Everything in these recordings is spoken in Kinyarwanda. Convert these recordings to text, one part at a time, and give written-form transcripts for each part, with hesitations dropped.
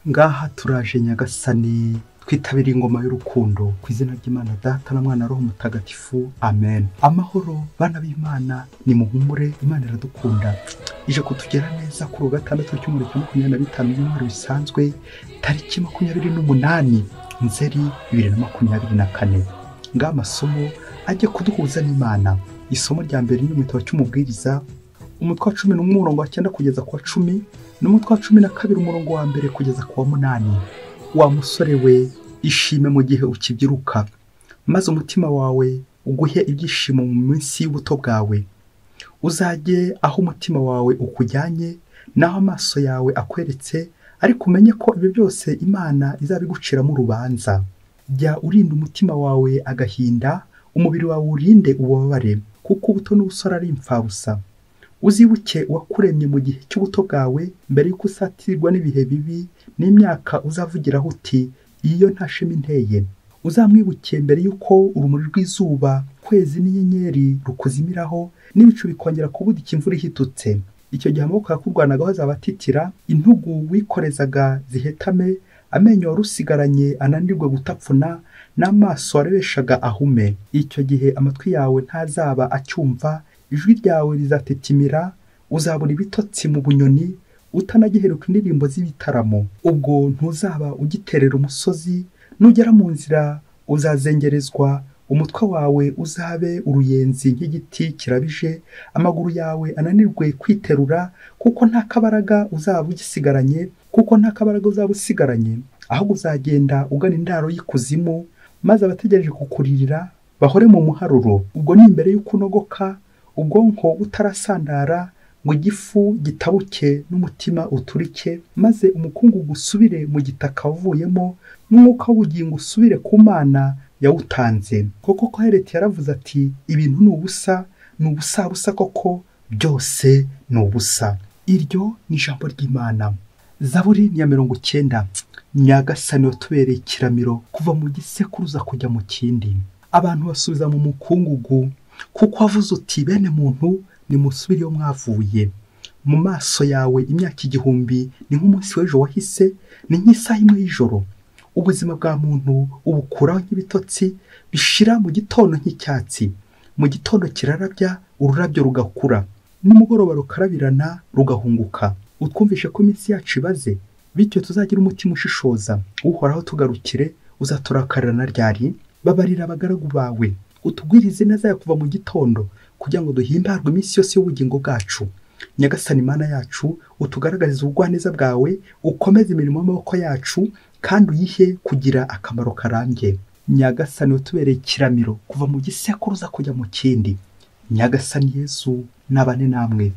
ngaha turaje Nyagasani twitabira ingoma y'urukundo ku izina ry'Imana Data na Mwana Roho Mutagatifu, amen. Amahoro bana b'Imana, ni muhumure, Imana iradukunda, ije kutugera neza kuri gatandatu cy'umwaka wa 2025 y'umwaka bisanzwe, tariki 28 Nzeri 2024. Ngamasomo ajye kuduhuza n'Imana. Isomo rya mbere ni mu gitabo cy'umubwiriza umutwe wa 11 umurongo wa 9 kugeza ku wa 10 n'umutwe wa 12 umurongo wa 1 kugeza ku wa 8. Wa musore we, ishime mu gihe ukibyiruka, maze umutima wawe uguhe ibyishimo mu minsi y'ubuto bwawe. Uzajye aho umutima wawe ukujyanye naho amaso yawe akweretse, ariko umenye ko ibyo byose Imana izabiguciramo urubanza. Jya urinda umutima wawe agahinda, umubiri wawe urinde ububabare, kuko ubuto n'ubusore ari impfabusa. Uzibuke wakuremye mu gihe cy'ubuto bwawe, mbere y'uko usatirwa n'ibihe bibi n'imyaka uzavugiraho uti iyo nta shema inteye. Uzamwibuke mbere y'uko urumuri rw'izuba, kwezi n'inyenyeri rukuzimiraho, n'ibicu bikongera kubudika imvura ihitutse. Icyo gihe amaboko yakurwanagaho azabatitira, intugu wikorezaga zihetame, amenyo warusigaranye ananirwe gutapfuna, n'amaso warebeshaga ahume. Icyo gihe amatwi yawe ntazaba acyumva, ijwi ryawe rizatetimira, uzabura ibitotsi mu bunyoni, utanagiheruka indirimbo z'ibitaramo. Ubwo ntuzaba ugiterera umusozi, nugera mu nzira uzazengerezwa, umutwe wawe uzabe uruyenzi nk'igiti kirabije, amaguru yawe ananirwe kwiterura, kuko nta kabaraga uzaba usigaranye, ahubwo uzagenda ugana indaro y'ikuzimu, maze abategereje kukuririra bahore mu muharuro. Ubwo ni imbere y'ukunogoka, ubwonko butarasandara, ngo igifu gitabuke n'umutima uturike, maze umukungugu usubire mu gitaka wavuyemo, n'umwuka w'ubugingo usubire ku Mana yawutanze. Koko ko Hereti yaravuze ati ibintu ni ubusa, koko byose ni ubusa. Iryo ni ijambo ry'Imana. Zaburi ni ya 90. Nyagasani watubereye ikiramiro kuva mu gisekuruza kujya mu kindi. Abantu basubiza mu mukungugu, kuko wavuze uti bene muntu nimusubire iyo mwavuye. Mu maso yawe imyaka 1000 ni nk'umunsi w'ejo wahise, ni nk'isaha imwe y'ijoro. Ubuzima bwa muntu ubukuraho nk'ibitotsi bishira mu gitondo nk'icyatsi. Mu gitondo kirarabya, ururabyo rugakura, nimugoroba rukarabirana rugahunguka. Utwumvishe ko iminsi yacu ibaze, bityo tuzagira umutima ushishoza. Uhoraho tugarukire, uzaturakarana ryari. Babarira abagaragu bawe, utugwirize neza ya kuva mu gitondo, kugira ngo duhimbarwe iminsi yose y'ubugingo bwacu. Nyagasani Imana yacu, utugaragarize ubugwaneza bwawe, ukomeze imirimo y'amaboko yacu, kandi uyihe kugira akamaro karambye. Nyagasani watubereye ikiramiro kuva mu gisekuruza kujya mu kindi. Nyagasani Yesu nabane namwe.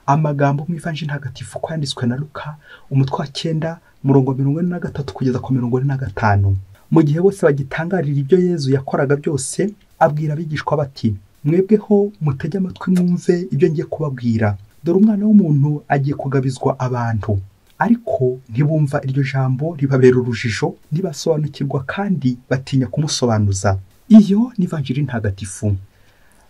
Amagambo mu Ivanjili ntagatifu kwanditswe na Luka umutwe wa 9 murongo 43 kugeza ku 45. Mu gihe bose bagitangarira ibyo Yesu yakoraga byose, abwira abigishwa bati, mwebweho mutege amatwi mwumve ibyo ngiye kubabwira. Dore umwana w'umuntu agiye kugabizwa abantu, ariko ntibumva iryo jambo, ribabera urujijo, ntibasobanukirwa kandi batinya kumusobanuza. Iyo ni Ivanjili ntagatifu.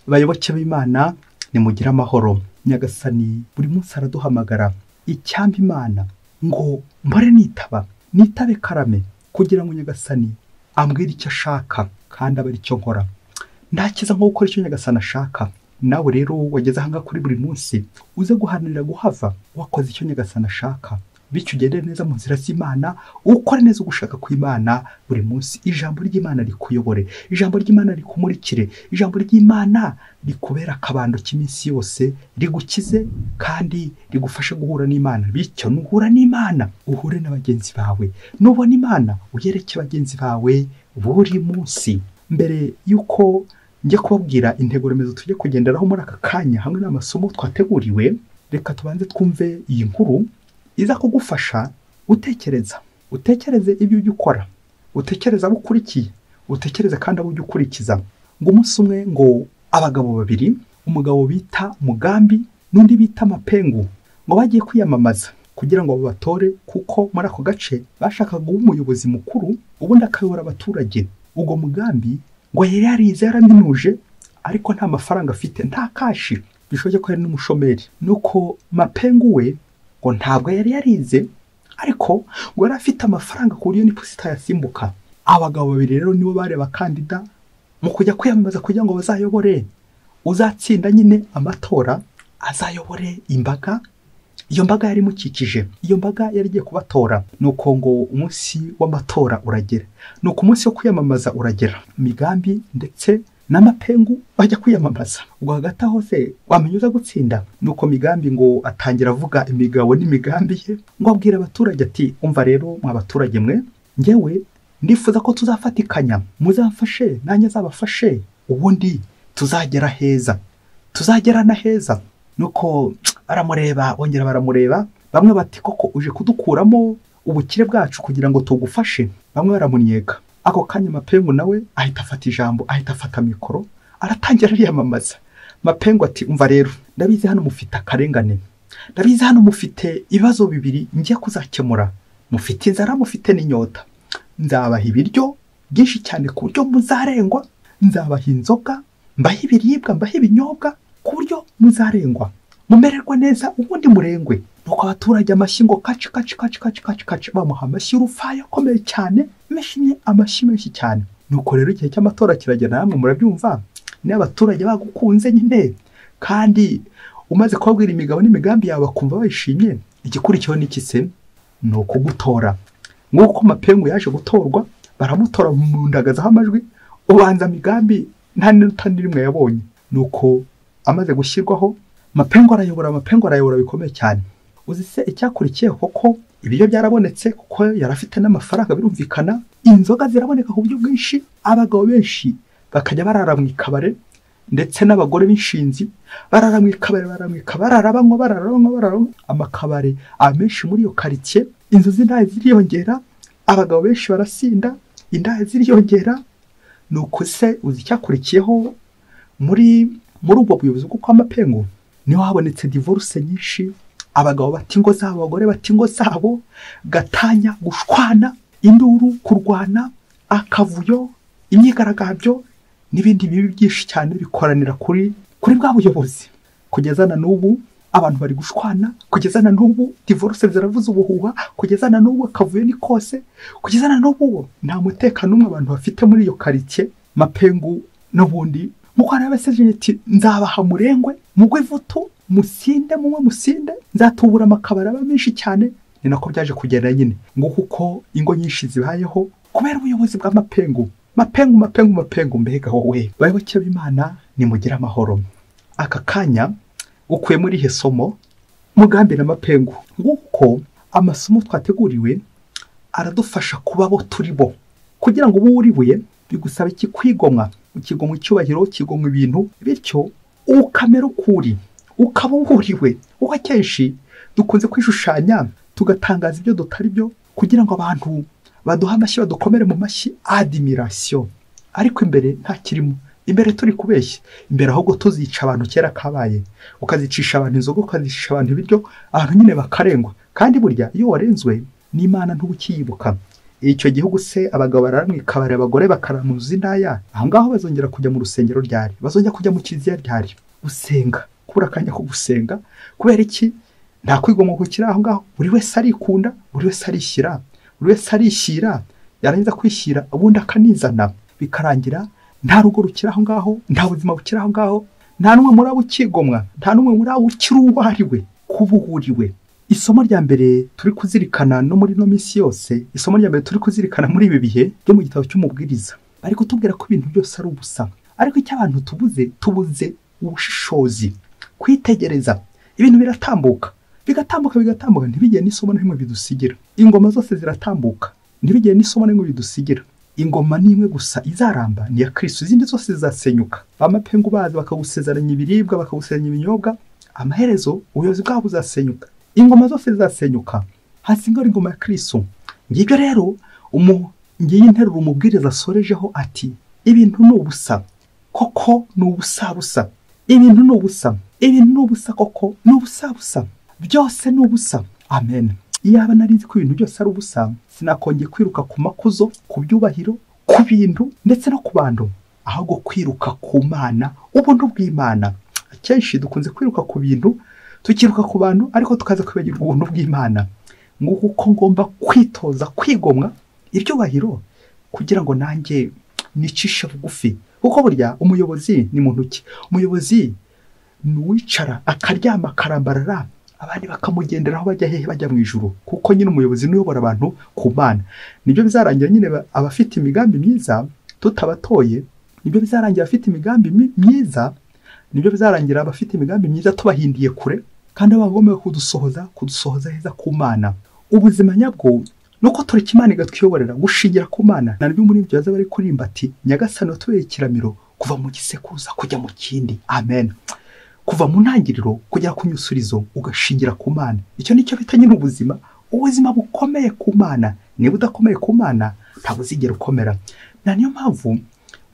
Bayoboke b'Imana, nimugira amahoro. Nyagasani buri munsi araduhamagara. Icyampa Imana ngo mpore nitabe karame, kugira ngo Nyagasani ambwire icyo ashaka kandi abe icyo nkora. Ndakiza nko gukora icyo Nyagasani ashaka. Nawe rero wageze ahanga kuri buri munsi, uze guhanira guhava wakoze icyo Nyagasani ashaka, bityo ugende neza mu nzira z'Imana, ukore neza ugushaka kw'Imana buri munsi. Ijambo ry'Imana rikuyobore, ijambo ry'Imana rikumurikire, ijambo ry'Imana rikubera akabando k'iminsi yose, rigukize kandi rigufashe guhura n'Imana. Bityo nuhura n'Imana uhure na bagenzi bawe, nubona Imana uyereke bagenzi bawe buri munsi. Mbere yuko njye kubabwira intego remezo tujye kugenderaho muri aka kanya hamwe n'amasomo twateguriwe, reka tubanze twumve iyi nkuru iza kugufasha utekereze ibyo ujya ukora, utekereza abo ukurikiye, utekereze kandi abo ujya ukurikiza. Ngo umunsi umwe ngo abagabo babiri, umugabo bita Mugambi n'undi bita Mapengu, ngo bagiye kwiyamamaza kugira ngo babatore, kuko muri ako gace bashakaga umuyobozi mukuru ubundi akayobora abaturage. Ubwo Mugambi ngo yari yarize yaraminuje, ariko nta mafaranga afite, nta kashi, bishoboke ko yari n'umushomeri. Nuko Mapengu we ngo ntabwo yari yarize, ariko ngo yari afite amafaranga ku buryo n'iposita yasimbuka. Abagabo babiri rero nibo bari abakandida mu kujya kwiyamamaza kugira ngo bazayobore, uzatsinda nyine amatora azayobore imbaga. Iyo mbaga yari imukikije, iyo mbaga yari igiye kubatora. Nuko ngo umunsi w'amatora uragera, nuko umunsi wo kwiyamamaza uragera, imigambi ndetse n'amapengu bajya kwiyamamaza. Ubwo hagati aho se wamenya uza gutsinda? Nuko migambi ngo atangira avuga imigabo n'imigambi ye, ngo abwira abaturage ati umva rero mwa baturage mwe, njyewe ndifuza ko tuzafatikanya, muzamfashe nanjye azabafashe, ubundi tuzagera heza, tuzagerana heza. Nuko baramureba, bongera baramureba, bamwe bati koko uje kudukuramo ubukire bwacu kugira ngo tugufashe, bamwe baramunyega. Ako kanya Mapengu nawe ahita afata ijambo, ahita afata mikoro, aratangira ariyamamaza. Mapengu ati umva rero, ndabizi hano mufite akarengane, ndabizi hano mufite ibibazo bibiri ngiye kuzakemura, mufite inzara, mufite n'inyota. Nzabaha ibiryo byinshi cyane ku buryo muzarengwa, nzabaha inzoga, mbaha ibiribwa, mbaha ibinyobwa ku buryo muzarengwa, mumererwa neza ubundi murengwe. Nuko abaturage amashyi ngo kaci kaci kaci kaci kaci kaci, bamuha amashyi y'urufaya akomeye cyane, amashyi menshi cyane. Nuko rero igihe cy'amatora kiragera, namwe murabyumva, ni abaturage bagukunze nyine, kandi umaze kubabwira imigabo n'imigambi yawe bakumva bayishimye, igikurikiyeho n'iki se? Ni ukugutora. Nk'uko Mapengu yaje gutorwa, baramutora mu ndagazaho amajwi, ubanza migambi nta n'inota n'imwe yabonye. Nuko amaze gushyirwaho, Mapengu arayobora bikomeye cyane. Uzi se icyakurikiyeho? Koko ibiryo byarabonetse, kuko yari afite n'amafaranga birumvikana, inzoga ziraboneka ku buryo bwinshi, abagabo benshi bakajya barara mu ikabare, ndetse n'abagore b'inshinzi barara mu ikabare, barara banywa. Amakabare amenshi muri iyo karitsiye, inzu z'indaya ziriyongera, abagabo benshi barasinda, indaya ziriyongera. Nuko se uzi icyakurikiyeho muri ubwo buyobozi bwo kwa Mapengu? Niho habonetse divorce nyinshi, abagabo bati ingo zabo, abagore bati ingo zabo, gatanya, gushwana, induru, kurwana, akavuyo, imyigaragambyo n'ibindi bibi byinshi cyane bikoranira kuri bwa buyobozi. Kugeza na n'ubu abantu bari gushwana, kugeza na n'ubu divorce ziravuza ubuhuha, kugeza na n'ubu akavuyo ni kose, kugeza na n'ubu nta mutekano umwe abantu bafite muri iyo karitsiye. Mapengu n'ubundi mukwana yabaseje ati nzabaha murengwe, mugwe vutu, musinde, mumwe musinde, nzatubura amakabara aba menshi cyane. Ni nako byaje kugenda nyine, ngo kuko ingo nyinshi zibayeho kubera ubuyobozi bwa Mapengu. Mapengu, mbega wowe bayoboke b'Imana, nimugira amahoro. Aka kanya ukuye muri ihe somo mugambi na Mapengu, nguko amasomo twateguriwe aradufasha kuba bo turi bo. Kugira ngo ubu uriwe bigusaba iki? Kwigomwa, ukigomwa icyubahiro, ukigomwa ibintu, bityo ukamera ukuri, ukaba uriwe. Uko akenshi dukunze kwishushanya tugatangaza ibyo dutari byo kugira ngo abantu baduha amashyi, badukomere mu mashyi, admiration. Ariko imbere nta kirimo, imbere turi kubeshya, imbere ahubwo tuzica abantu kera kabaye, ukazicisha abantu inzoga, ukazicisha abantu ibiryo, abantu nyine bakarengwa. Kandi burya iyo warenzwe n'Imana ntubukiyibuka. Icyo gihugu se abagabo bararamwikabare, abagore bakaramuza indaya, aho ngaho bazongera kujya mu rusengero ryari, bazongera kujya mu kiliziya ryari gusenga, kubura akanya ko gusenga. Kubera iki? Nta kwigomwa kukiri aho ngaho. Buri wese arikunda, buri wese arishyira, buri wese arishyira, yarangiza kwishyira ubundi akanizana, bikarangira nta rugo rukiri aho ngaho, nta buzima bukiri aho ngaho, nta n'umwe muri abo ukigomwa, nta n'umwe muri abo ukiri uwariwe, kubuhuriwe. Isomo rya mbere turi kuzirikana no muri no minsi yose, isomo rya mbere turi kuzirikana muri ibi bihe byo mu gitabo cy'umubwiriza, bari kutubwira ko ibintu byose ari ubusa. Ariko icyo abantu tubuze ubushishozi, kwitegereza. Ibintu biratambuka, bigatambuka, ntibigire n'isomo n'imwe bidusigira. Ingoma zose ziratambuka, ntibigire n'isomo n'imwe bidusigira. Ingoma ni imwe gusa izaramba, ni ya Kristo, izindi zose zizasenyuka. Amapengu bazi bakagusezeranya ibiribwa, bakagusezeranya ibinyobwa, amaherezo ubuyobozi bwabo buzasenyuka, ingoma zose zizasenyuka, hasigara ingoma ya Kristo. Ngibyo rero ngiye interura umubwiriza asorejeho ati ibintu ni ubusa, koko ni ubusa. Ibintu ni ubusa, koko ni ubusa, byose ni ubusa. Amen. Iyaba narizi ko ibintu byose ari ubusa, sinakongeye kwiruka ku makuzo, ku byubahiro, ku bintu ndetse no ku bantu, ahubwo kwiruka ku Mana, ubuntu bw'Imana. Akenshi dukunze kwiruka ku bintu, tukiruka ku bantu, ariko tukaza kwibagirwa ubuntu bw'Imana. ngo kuko ngomba kwitoza kwigomwa ibyubahiro kugira ngo nanjye nicishe bugufi. Kuko burya umuyobozi ni muntu ki? Umuyobozi ni uwicara akaryama akarambarara abandi bakamugenderaho bajya hehe bajya mu ijuru. Kuko nyine umuyobozi ni uyobora abantu ku Mana. Nibyo bizarangira nyine abafite imigambi myiza tutabatoye, nibyo bizarangira abafite imigambi myiza, nibyo bizarangira abafite imigambi myiza tubahindiye kure, kandi bagomba kudusohoza heza ku Mana. Ubuzima nyabwo nuko tureka Imana igatwiyoborera gushingira ku Mana. Nabyo muri ibyo baza bari kurimba ati Nyagasani watubeye ikiramiro kuva mu gisekuruza kujya mu kindi. Amen. Kuva mu ntangiriro kugera ku nyusurizo ugashingira ku Mana. Icyo nicyo bita nyine ubuzima. Ubuzima bukomeye ku Mana. Niba udakomeye ku Mana ntabwo uzigera ukomera. Na niyo mpamvu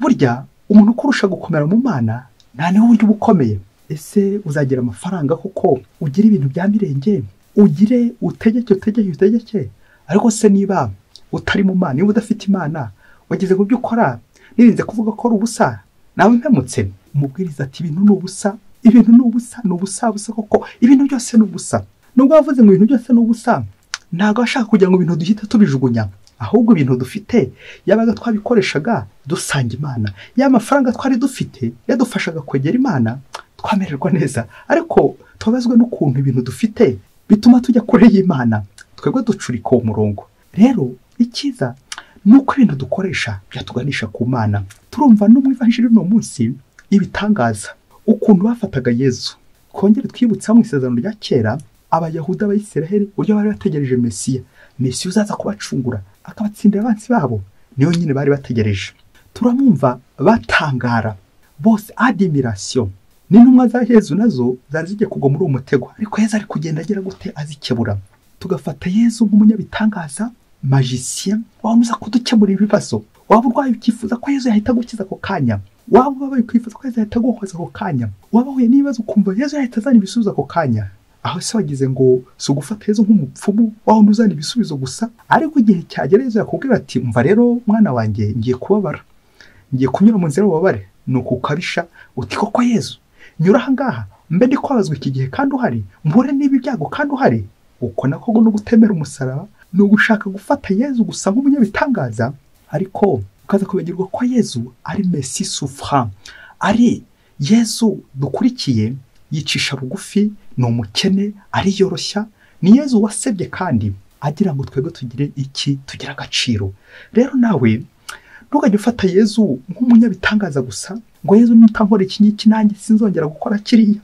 burya umuntu ukurusha gukomera mu Mana nta niho buryo bukomeye. Ese uzagira amafaranga kuko ugira ibintu bya mirenge, ugire utegeke, ariko se niba utari mu Mana, niba udafite Imana, wageze mu byo ukora nirinze kuvuga ko ari ubusa, nawe mpemutse. Umubwiriza ati ibintu ni ubusa, ibintu ni ubusa koko, ibintu byose ni ubusa. Nubwo bavuze ngo ibintu byose ni ubusa, ntabwo bashaka kugira ngo ibintu duhita tubijugunya, ahubwo ibintu dufite yabaga twabikoreshaga dusanga Imana. Ya mafaranga twari dufite yadufashaga kwegera Imana, twamererwa neza. Ariko tubazwe n'ukuntu ibintu dufite bituma tujya kure y'Imana, twebwe ducurika uwo murongo. Rero icyiza nuko ibintu dukoresha byatuganisha ku Mana. Turumva no mu Evangelii no munsi ibitangaza ukuntu bafataga Yesu. Kongere twibutsa mu isezerano rya kera Abayahudi b'Isiraheli uburyo bari bategereje Mesiya uzaza kubacungura akabatsindira abansi babo, niyo nyine bari bategereje. Turamumva batangara bose, admiration. N'intumwa za Yesu nazo zari zigiye kugwa muri uwo mutego, ariko Yesu ari kugenda agira gute azikebura. Tugafata Yesu nk'umunyabitangaza, magicien wamuza kudukemura ibibazo. Waba urwaye ukifuza ko Yesu yahita gukiza ako kanya, waba ubabaye ukifuza ko Yesu yahita guhoza ako kanya, waba uhuye n'ibibazo ukumva Yesu yahita azana ibisubizo ako kanya. Aho se wagize ngo si ugufata Yesu nk'umupfumu wawundi uzana ibisubizo gusa, ariko igihe cyagera Yesu yakubwira ati umva rero mwana wanjye ngiye kubabara, ngiye kunyura mu nzira y'ububabare, nuko ukabisha uti koko Yesu nyura aha ngaha mbe ndi kwabazwa iki gihe kandi uhari, mpure n'ibi byago kandi uhari. Uko nako no gutemera umusaraba ni ugushaka gufata Yesu gusa nk'umunyabitangaza, ariko ukaza kubegirwa ko Yesu ari Messi souffrant, ari Yesu dukurikiye yicisha bugufi, ni umukene, ariyoroshya. Ni Yesu wasebye kandi agira ngo twebwe tugire iki, tugira agaciro. Rero nawe ntugajye ufata Yesu nk'umunyabitangaza gusa ngo Yesu nutankora iki ngiki nanjye sinzongera gukora kiriya,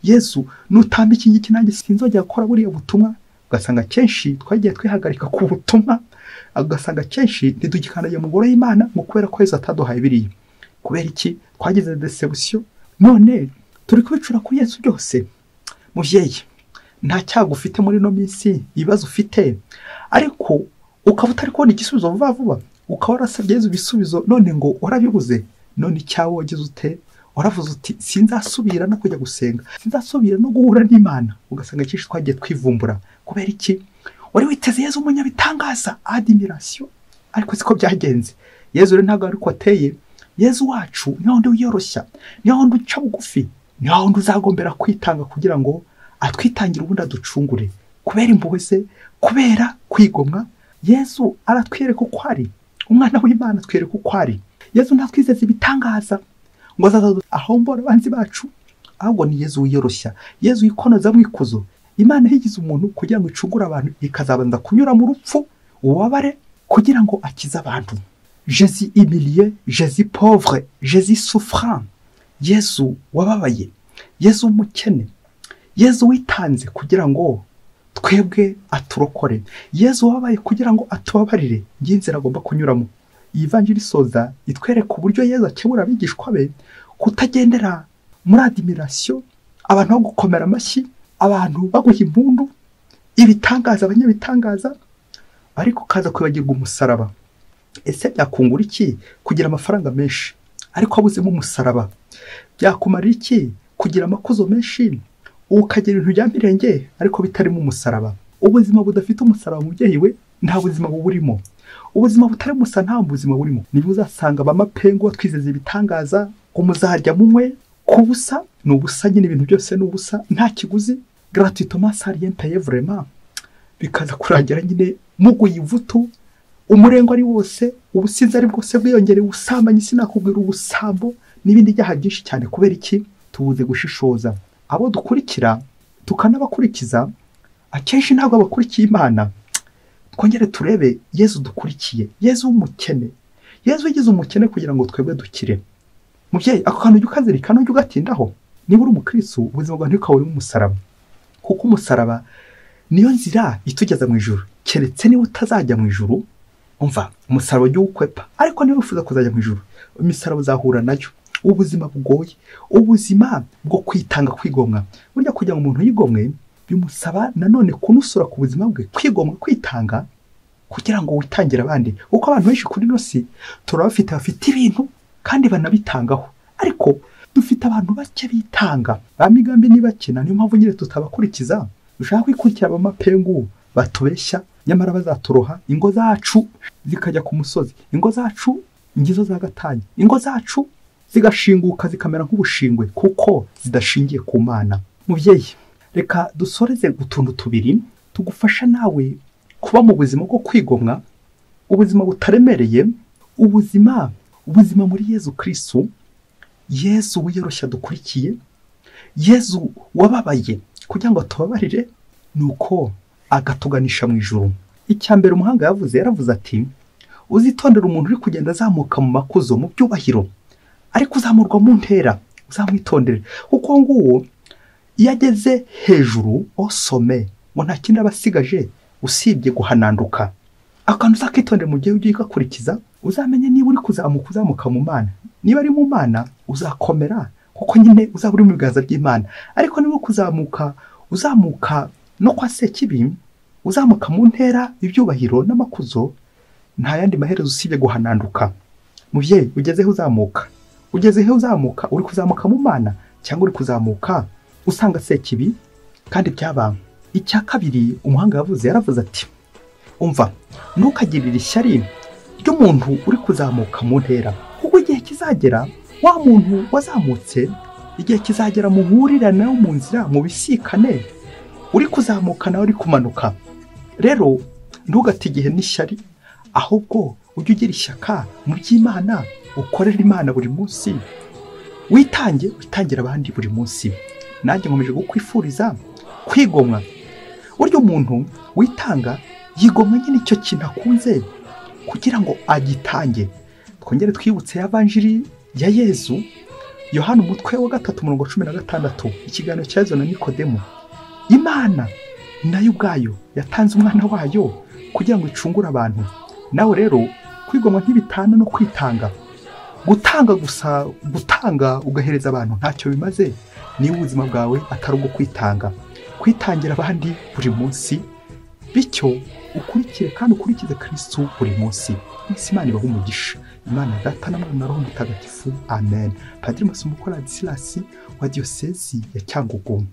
Yesu nutamba iki ngiki nanjye sinzongera gukora buriya butumwa. Ugasanga kenshi twagiye twihagarika ku butumwa, ugasanga kenshi ntitugikanaye mu ngoro y'Imana ngo kubera ko Yesu ataduhaye biriya. Kubera iki? Twagize deception, none turi kubicura ku Yesu byose. Muvyeyi, nta cyago ufite muri no minsi, ibibazo ufite, ariko ukaba utari kubona igisubizo vuba, ukaba warasabye Yesu ibisubizo none ngo warabibuze. None icyawo wagize ute? Waravuze uti sinzasubira no kujya gusenga, sinzasubira no guhura n'Imana. Ugasanga cyinshi twagiye twivumbura. Kubera iki? Wari witeze Yesu umunyabitangaza, admiration, ariko siko byagenze. Yesu rero ntabwo ari ko ateye. Yesu wacu ni wundi wiyoroshya, ni wundi uca bugufi, ni wundi uzagombera kwitanga kugira ngo atwitangire ubundi aducungure. Kubera impuhwe ze, kubera kwigomwa, Yesu aratwereka uko ari. Umwana w'Imana atwereka uko ari. Yesu ntatwizeza ibitangaza ngo azaza ahombora abanzi bacu, ahubwo ni Yesu wiyoroshya, Yesu yikonoza mu ikuzo. Imana yigize umuntu kugira ngo icungure abantu, ikazabanza kunyura mu rupfu, ububabare, kugira ngo akize abantu. Jésus humilié, Jésus pauvre, Jésus souffrant. Yesu wababaye, Yesu umukene, Yesu witanze kugira ngo twebwe aturokore, Yesu wabaye kugira ngo atubabarire y'inzira agomba kunyuramo. Iyi Evangelii isoza itwereka uburyo Yesu akebura abigishwa be kutagendera muri admiration, abantu bo gukomera amashyi, abantu baguha impundu, ibitangaza, abanyabitangaza, ariko kaza kwibagirwa umusaraba. Ese byakungura iki kugira amafaranga menshi ariko abuzemo umusaraba? Byakumara iki kugira amakuzo menshi ukagira ibintu bya mirenge ariko bitarimo umusaraba? Ubuzima budafite umusaraba mubyeyi we nta buzima buburimo. Ubuzima butari musa nta buzima burimo. Niba uzasanga abamapengo twizeze ibitangaza ko muzarya munywe kubusa, ni ubusa nyine, ibintu byose ni ubusa, nta kiguzi, gratuitement, sans rien payer vraiment. bikaza kurangira nyine muguye ivutu, umurengo ari wose, ubusinzi ari bwose bwiyongereye, ubusambanyi sinakubwira, ubusambo n'ibindi byaha byinshi cyane. Kubera iki? Tubuze gushishoza. Abo dukurikira tukanabakurikiza akenshi ntabwo abakurikiye Imana. Twongere turebe Yesu dukurikiye, Yesu w'umukene, Yesu yigize umukene kugira ngo twebwe dukire. Mubyeyi, ako kantu ujye ukazirikana, ujye ugatindaho. Niba uri umukristo, ubuzima bwawe ntikabure umusaraba, kuko umusaraba niyo nzira itugeza mu ijuru. Keretse niba utazajya mu ijuru, umva, umusaraba ujye uwukwepa. Ariko niba wifuza kuzajya mu ijuru, imisaraba uzahura nayo. Ubuzima bugoye, ubuzima bwo kwitanga, kwigomwa. Burya kugira ngo umuntu yigomwe bimusaba nanone kunusura ku buzima bwe, kwigomwa, kwitanga, kugira ngo witangire abandi. Kuko abantu benshi kuri ino si turabafite, bafite ibintu kandi banabitangaho, ariko dufite abantu bake bitanga. Ba migambi ni bake, niyo mpamvu nyine tutabakurikiza. Dushaka kwikurikira abamapengu batubeshya, nyamara bazaturoha. Ingo zacu zikajya ku musozi, ingo zacu ngizo za gatanya, ingo zacu zigashinguka zikamera nk'ubushingwe, kuko zidashingiye ku Mana. Mubyeyi, reka dusoreze utuntu tubiri tugufasha nawe kuba mu buzima bwo kwigomwa, ubuzima butaremereye, ubuzima muri Yesu Kristo, Yesu wiyoroshya dukurikiye, Yesu wababaye kugira ngo tubabarire, nuko agatuganisha mu ijuru. Icyambere umuhanga yaravuze ati, uzitondere umuntu uri kugenda azamuka mu makuzo, mu byubahiro, ariko uzamurwa mu ntera, uzamwitondere. Kuko nguwo iyo ageze hejuru osome, ngo nta kindi aba asigaje usibye guhananduka. Akantu uzakitondera mu gihe ugiye ugakurikiza, uzamenye niba uri uzamuka mu Mana. Niba ari mu Mana uzakomera, kuko nyine uzaba uri mu biganza by'Imana. Ariko niba uzamuka no kwa Sekibi, uzamuka mu ntera, ibyubahiro n'amakuzo, nta yandi maherezo usibye guhananduka. Mubyeyi, ugezeho uzamuka, uri kuzamuka mu Mana cyangwa uri kuzamuka usanga Sekibi kandi byabanga. Icya kabiri umuhanga yaravuze ati, umva, ntukagirire ishyari ry'umuntu uri kuzamuka mu ntera, kuko igihe kizagera wa muntu wazamutse, igihe kizagera muhurira nawe mu nzira, mu bisikane, uri kuzamuka nawe uri kumanuka. Rero ntugate igihe n'ishyari, ahubwo ujye ugira ishyaka mu by'Imana, ukorera Imana buri munsi, witangire abandi buri munsi. Nanjye nkomeje gukwifuriza kwigomwa. Buryo umuntu witanga yigomwa nyine icyo kintu akunze kugira ngo agitange. Twongere twibutse evanjiri ya Yesu, Yohana umutwe wa 3:16, ikiganiro cya Yesu na Nikodemo. Imana nayo ubwayo yatanze umwana wayo kugira ngo icungure abantu. Nawe rero kwigomwa ntibitana no kwitanga. Gutanga ugahereza abantu ntacyo bimaze niba ubuzima bwawe atari ubwo kwitanga. Kwitangira abandi buri munsi, bityo ukurikire kandi ukurikize Kristo buri munsi. Imana ibahe umugisha. Imana Data na Mwana na Roho Mutagatifu. Amen. Padiri Masumbuko Ladislas wa Diyosezi ya Cyangugu.